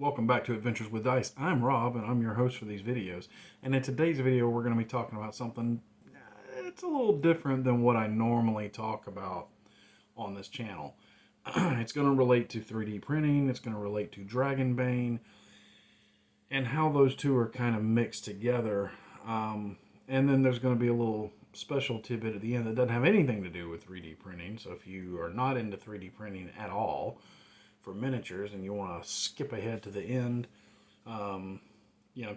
Welcome back to Adventures with Dice. I'm Rob and I'm your host for these videos. And in today's video, we're going to be talking about something it's a little different than what I normally talk about on this channel. It's going to relate to 3D printing, it's going to relate to Dragon Bane, and how those two are kind of mixed together. And then there's going to be a little special tidbit at the end that doesn't have anything to do with 3D printing. So if you are not into 3D printing at all for miniatures and you want to skip ahead to the end,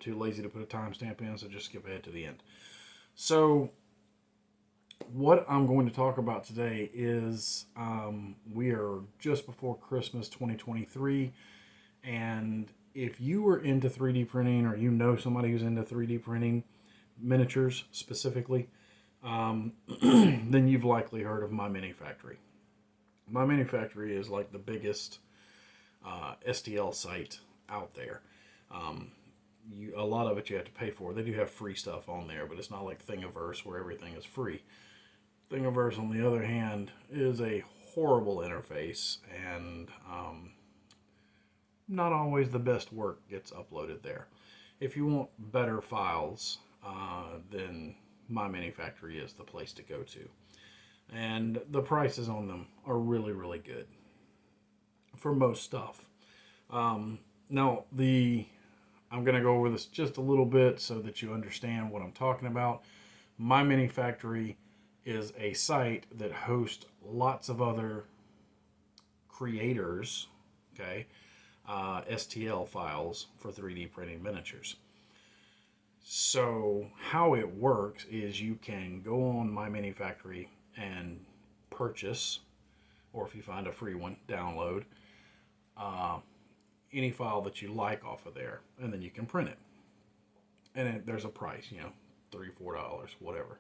too lazy to put a timestamp in, so just skip ahead to the end. So what I'm going to talk about today is we are just before Christmas 2023, and if you were into 3D printing or you know somebody who's into 3D printing miniatures specifically, then you've likely heard of Myminifactory. Myminifactory is like the biggest STL site out there. A lot of it you have to pay for. They do have free stuff on there, but it's not like Thingiverse where everything is free. Thingiverse, on the other hand, is a horrible interface, and not always the best work gets uploaded there. If you want better files, then Myminifactory is the place to go to. And the prices on them are really, really good for most stuff. Now, I'm going to go over this just a little bit so that you understand what I'm talking about. Myminifactory is a site that hosts lots of other creators, okay, STL files for 3D printing miniatures. So how it works is you can go on Myminifactory and purchase, or if you find a free one, download any file that you like off of there, and then you can print it. And there's a price, $3, $4, whatever.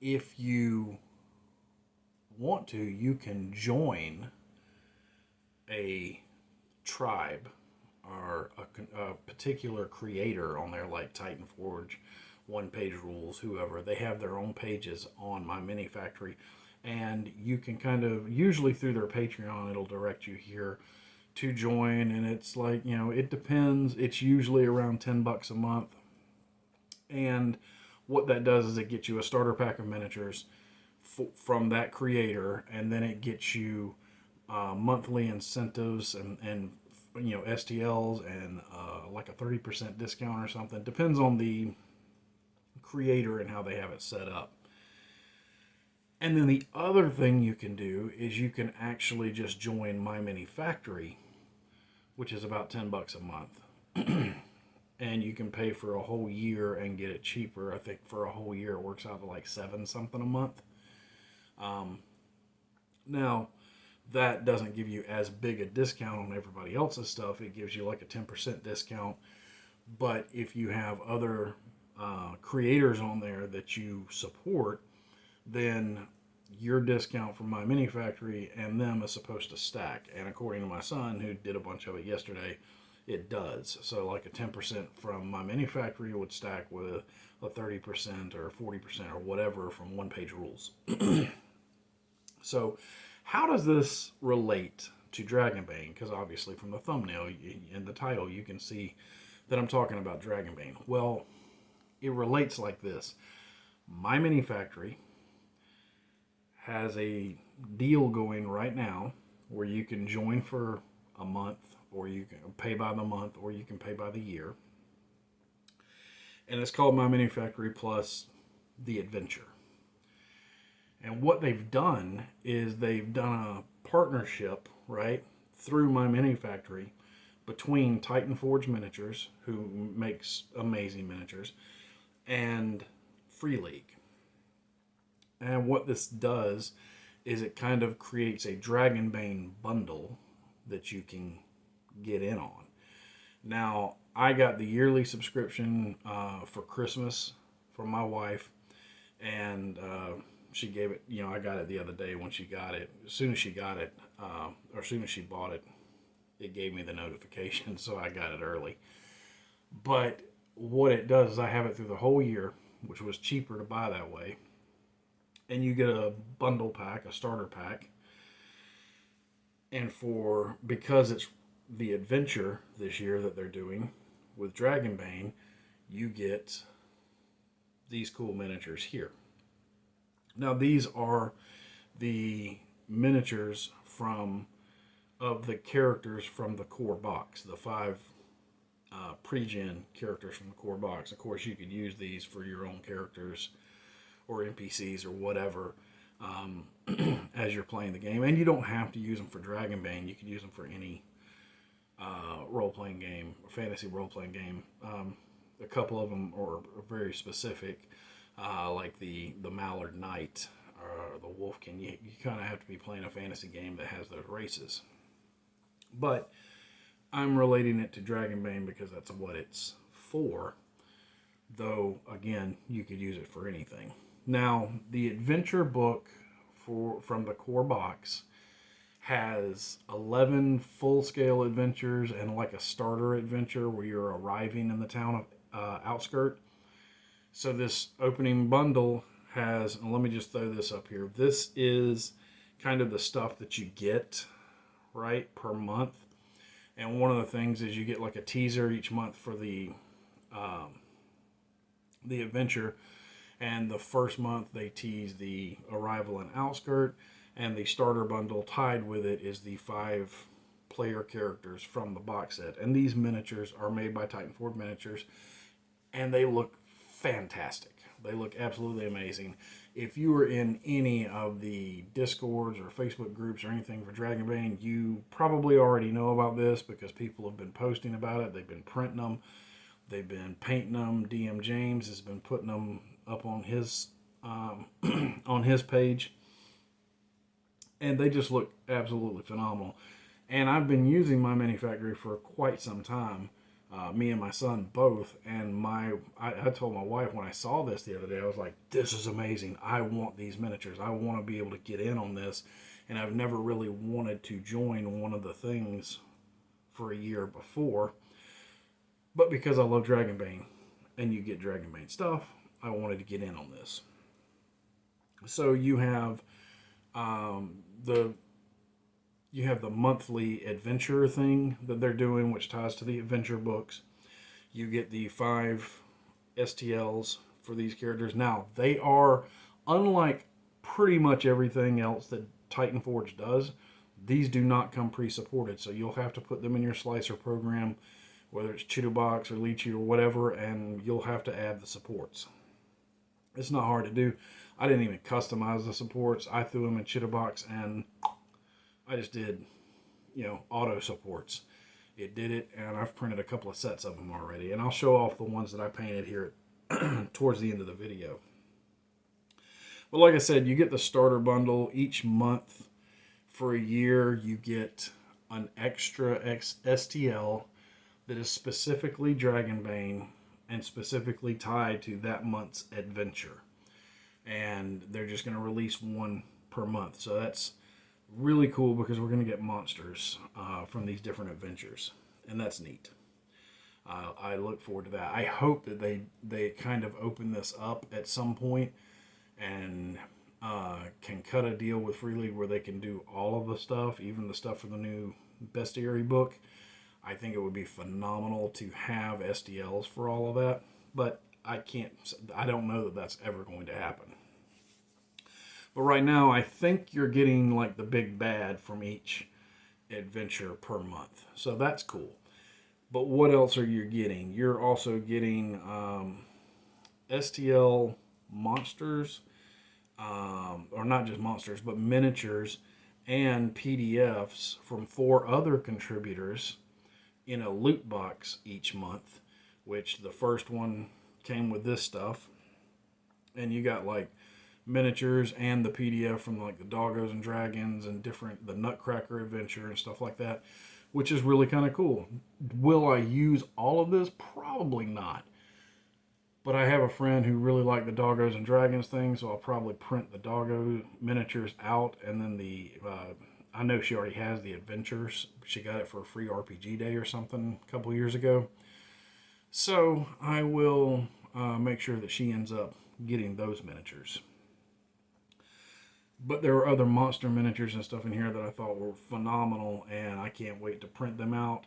If you want to, you can join a tribe or a particular creator on there, like Titan Forge, One Page Rules, whoever. They have their own pages on Myminifactory, and you can kind of, usually through their Patreon, it'll direct you here to join, and it's like, it depends. It's usually around $10 a month, and what that does is it gets you a starter pack of miniatures from that creator, and then it gets you monthly incentives and STLs and like a 30% discount or something. Depends on the creator and how they have it set up. And then the other thing you can do is you can actually just join Myminifactory, which is about $10 a month. And you can pay for a whole year and get it cheaper. I think for a whole year it works out to like $7 something a month. Now, that doesn't give you as big a discount on everybody else's stuff. It gives you like a 10% discount. But if you have other creators on there that you support, then your discount from Myminifactory and them is supposed to stack. And according to my son, who did a bunch of it yesterday, it does. So like a 10% from Myminifactory would stack with a 30% or 40% or whatever from One Page Rules. So how does this relate to Dragon Bane? Because obviously from the thumbnail and the title you can see that I'm talking about Dragon Bane. Well, it relates like this. Myminifactory has a deal going right now where you can join for a month, or you can pay by the month, or you can pay by the year. And it's called Myminifactory Plus The Adventure. And what they've done is they've done a partnership, right, through Myminifactory between Titan Forge Miniatures, who makes amazing miniatures, and Free League. And what this does is it kind of creates a Dragon Bane bundle that you can get in on. Now, I got the yearly subscription for Christmas from my wife, and she gave it, I got it the other day when she got it. As soon as she got it, or as soon as she bought it, it gave me the notification, so I got it early. But what it does is I have it through the whole year, which was cheaper to buy that way. And you get a bundle pack, a starter pack. And because it's the adventure this year that they're doing with Dragon Bane, you get these cool miniatures here. Now these are the miniatures of the characters from the core box, the 5 pre-gen characters from the core box. Of course, you could use these for your own characters or NPCs or whatever as you're playing the game. And you don't have to use them for Dragon Bane. You could use them for any role-playing game, or fantasy role-playing game. A couple of them are very specific, like the Mallard Knight or the Wolfkin. You kind of have to be playing a fantasy game that has those races. But I'm relating it to Dragon Bane because that's what it's for. Though, again, you could use it for anything. Now, the adventure book from the core box has 11 full-scale adventures and like a starter adventure where you're arriving in the town of outskirt. So this opening bundle has, and let me just throw this up here. This is kind of the stuff that you get, right, per month. And one of the things is you get like a teaser each month for the adventure. And the first month they tease the arrival in outskirt, and the starter bundle tied with it is the 5 player characters from the box set. And these miniatures are made by Titanford Miniatures, and they look fantastic. They look absolutely amazing. If you are in any of the Discords or Facebook groups or anything for Dragon Bane, you probably already know about this because people have been posting about it. They've been printing them. They've been painting them. DM James has been putting them up on his page. And they just look absolutely phenomenal. And I've been using Myminifactory for quite some time. Me and my son both. And I told my wife when I saw this the other day, I was like, this is amazing. I want these miniatures. I want to be able to get in on this. And I've never really wanted to join one of the things for a year before. But because I love Dragon Bane and you get Dragon Bane stuff, I wanted to get in on this. So you have the monthly adventure thing that they're doing, which ties to the adventure books. You get the 5 STLs for these characters. Now, they are, unlike pretty much everything else that Titan Forge does, these do not come pre-supported. So you'll have to put them in your slicer program, whether it's Chitubox or Lychee or whatever, and you'll have to add the supports. It's not hard to do. I didn't even customize the supports. I threw them in Chitubox and I just did, auto supports. It did it, and I've printed a couple of sets of them already. And I'll show off the ones that I painted here towards the end of the video. But like I said, you get the starter bundle each month. For a year, you get an extra STL that is specifically Dragon Bane and specifically tied to that month's adventure. And they're just going to release one per month. So that's really cool because we're going to get monsters from these different adventures. And that's neat. I look forward to that. I hope that they kind of open this up at some point and can cut a deal with Free League where they can do all of the stuff, even the stuff for the new Bestiary book. I think it would be phenomenal to have STLs for all of that, but I don't know that that's ever going to happen. But right now, I think you're getting like the big bad from each adventure per month. So that's cool. But what else are you getting? You're also getting STL monsters, or not just monsters, but miniatures and PDFs from 4 other contributors in a loot box each month, which the first one came with this stuff. And you got like miniatures and the PDF from like the Doggos and Dragons and the Nutcracker adventure and stuff like that, which is really kind of cool. Will I use all of this? Probably not. But I have a friend who really liked the Doggos and Dragons thing, so I'll probably print the Doggo miniatures out, and then I know she already has the adventures. She got it for a free RPG day or something a couple years ago. So I will make sure that she ends up getting those miniatures. But there were other monster miniatures and stuff in here that I thought were phenomenal, and I can't wait to print them out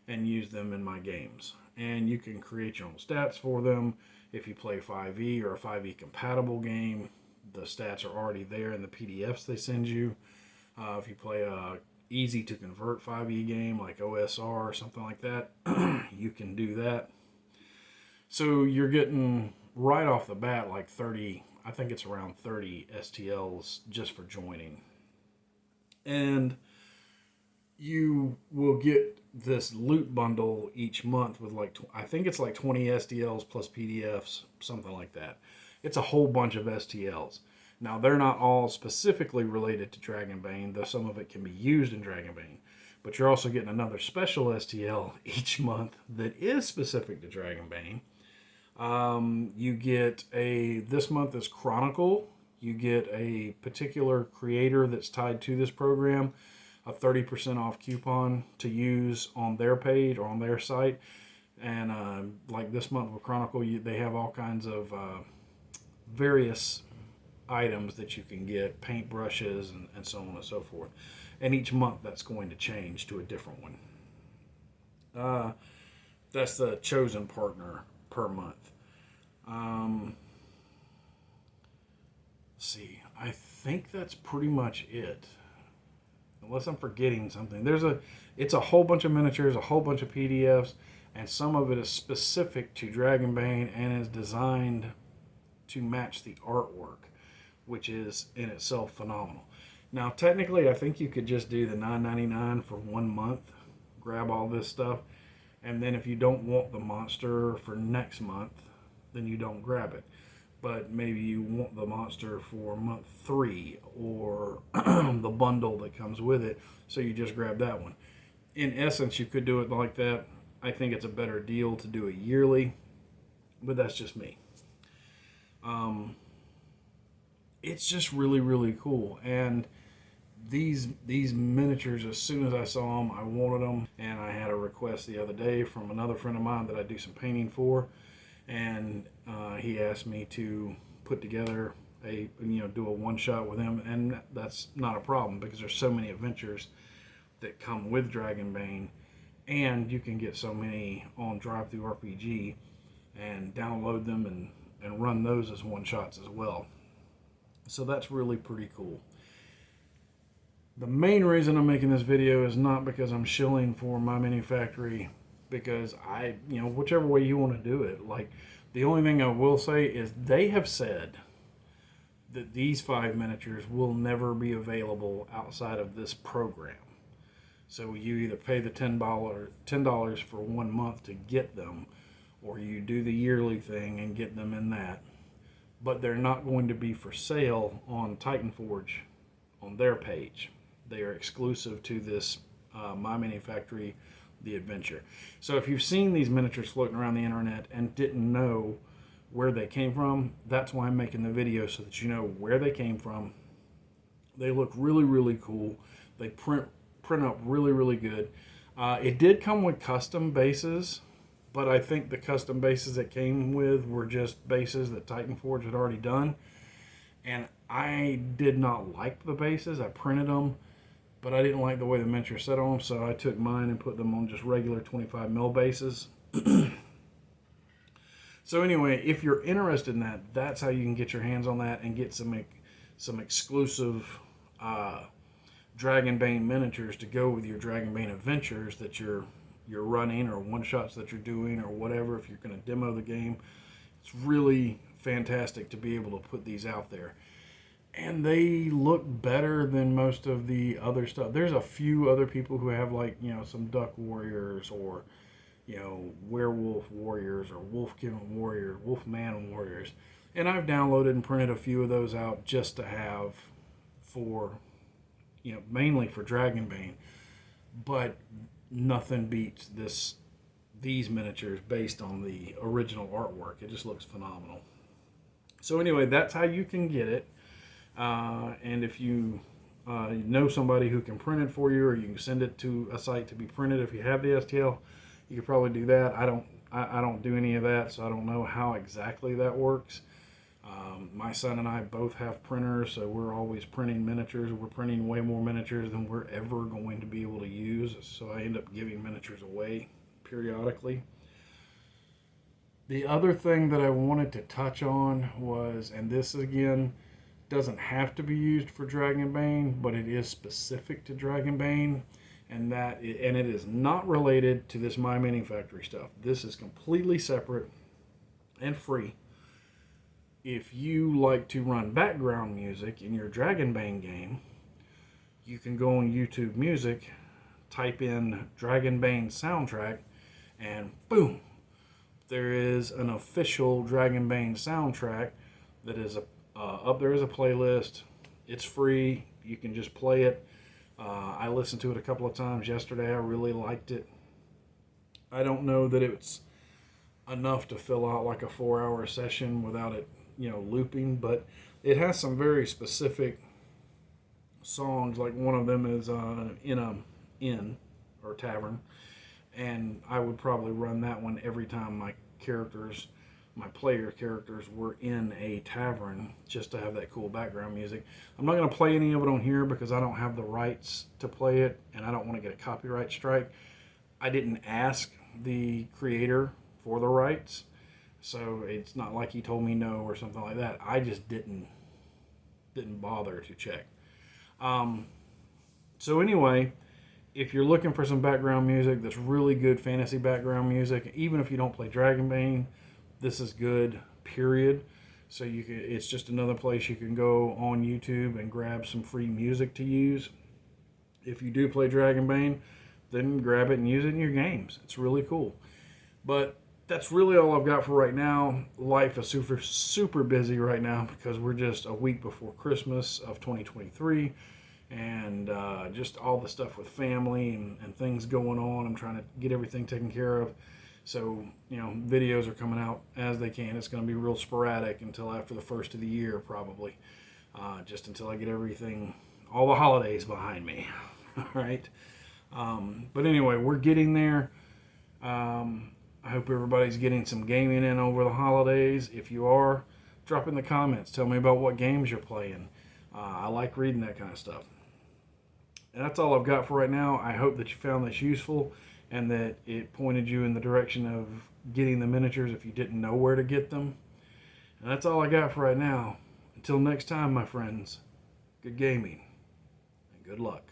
and use them in my games. And you can create your own stats for them. If you play 5e or a 5e compatible game, the stats are already there in the PDFs they send you. If you play a easy to convert 5e game like OSR or something like that, you can do that. So you're getting right off the bat like 30, I think it's around 30 STLs just for joining. And you will get this loot bundle each month with like, I think it's like 20 STLs plus PDFs, something like that. It's a whole bunch of STLs. Now, they're not all specifically related to Dragon Bane, though some of it can be used in Dragon Bane. But you're also getting another special STL each month that is specific to Dragon Bane. You get this month is Chronicle. You get a particular creator that's tied to this program, a 30% off coupon to use on their page or on their site. And like this month with Chronicle, they have all kinds of various items that you can get, paintbrushes and so on and so forth. And each month that's going to change to a different one. That's the chosen partner per month. Let's see, I think that's pretty much it. Unless I'm forgetting something. It's a whole bunch of miniatures, a whole bunch of PDFs, and some of it is specific to Dragon Bane and is designed to match the artwork, which is in itself phenomenal. Now, technically, I think you could just do the $9.99 for 1 month, grab all this stuff, and then if you don't want the monster for next month, then you don't grab it. But maybe you want the monster for month 3 or the bundle that comes with it, so you just grab that one. In essence, you could do it like that. I think it's a better deal to do it yearly, but that's just me. It's just really, really cool. And these miniatures, as soon as I saw them, I wanted them. And I had a request the other day from another friend of mine that I do some painting for. And he asked me to put together do a one-shot with him. And that's not a problem because there's so many adventures that come with Dragon Bane. And you can get so many on Drive-Thru RPG and download them and run those as one-shots as well. So that's really pretty cool. The main reason I'm making this video is not because I'm shilling for Myminifactory, because whichever way you want to do it. Like, the only thing I will say is they have said that these 5 miniatures will never be available outside of this program. So you either pay the $10 for 1 month to get them, or you do the yearly thing and get them in that. But they're not going to be for sale on Titan Forge on their page. They are exclusive to this Myminifactory, the adventure. So if you've seen these miniatures floating around the internet and didn't know where they came from, that's why I'm making the video, so that you know where they came from. They look really, really cool. They print up really, really good. It did come with custom bases, but I think the custom bases it came with were just bases that Titan Forge had already done. And I did not like the bases. I printed them, but I didn't like the way the miniature set on them, so I took mine and put them on just regular 25 mil bases. So anyway, if you're interested in that, that's how you can get your hands on that and get some exclusive Dragon Bane miniatures to go with your Dragon Bane adventures that you're running, or one-shots that you're doing, or whatever. If you're going to demo the game, it's really fantastic to be able to put these out there. And they look better than most of the other stuff. There's a few other people who have, like, some Duck Warriors, or Werewolf Warriors, or Wolfkin Warrior, Wolfman Warriors. And I've downloaded and printed a few of those out just to have for, mainly for Dragon Bane. But nothing beats these miniatures based on the original artwork. It just looks phenomenal. So anyway, that's how you can get it. And if you know somebody who can print it for you, or you can send it to a site to be printed, if you have the STL, you could probably do that. I don't do any of that, so I don't know how exactly that works. My son and I both have printers, so we're always printing miniatures. We're printing way more miniatures than we're ever going to be able to use, so I end up giving miniatures away periodically. The other thing that I wanted to touch on was, and this again doesn't have to be used for Dragon Bane, but it is specific to Dragon Bane, and it is not related to this Myminifactory stuff. This is completely separate and free. If you like to run background music in your Dragon Bane game, you can go on YouTube Music, type in Dragon Bane soundtrack, and boom, there is an official Dragon Bane soundtrack that is up there as a playlist. It's free. You can just play it. I listened to it a couple of times yesterday. I really liked it. I don't know that it's enough to fill out like a 4-hour session without it, looping, but it has some very specific songs. Like one of them is in a inn or tavern, and I would probably run that one every time my player characters were in a tavern, just to have that cool background music. I'm not going to play any of it on here because I don't have the rights to play it, and I don't want to get a copyright strike. I didn't ask the creator for the rights, so it's not like he told me no or something like that. I just didn't bother to check. So anyway, if you're looking for some background music that's really good fantasy background music, even if you don't play Dragon Bane, this is good, period. So it's just another place you can go on YouTube and grab some free music to use. If you do play Dragon Bane, then grab it and use it in your games. It's really cool. But that's really all I've got for right now. Life is super, super busy right now because we're just a week before Christmas of 2023. And just all the stuff with family and things going on. I'm trying to get everything taken care of. So, videos are coming out as they can. It's going to be real sporadic until after the first of the year, probably. Just until I get all the holidays behind me. All right. But anyway, we're getting there. I hope everybody's getting some gaming in over the holidays. If you are, drop in the comments. Tell me about what games you're playing. I like reading that kind of stuff. And that's all I've got for right now. I hope that you found this useful and that it pointed you in the direction of getting the miniatures if you didn't know where to get them. And that's all I got for right now. Until next time, my friends, good gaming and good luck.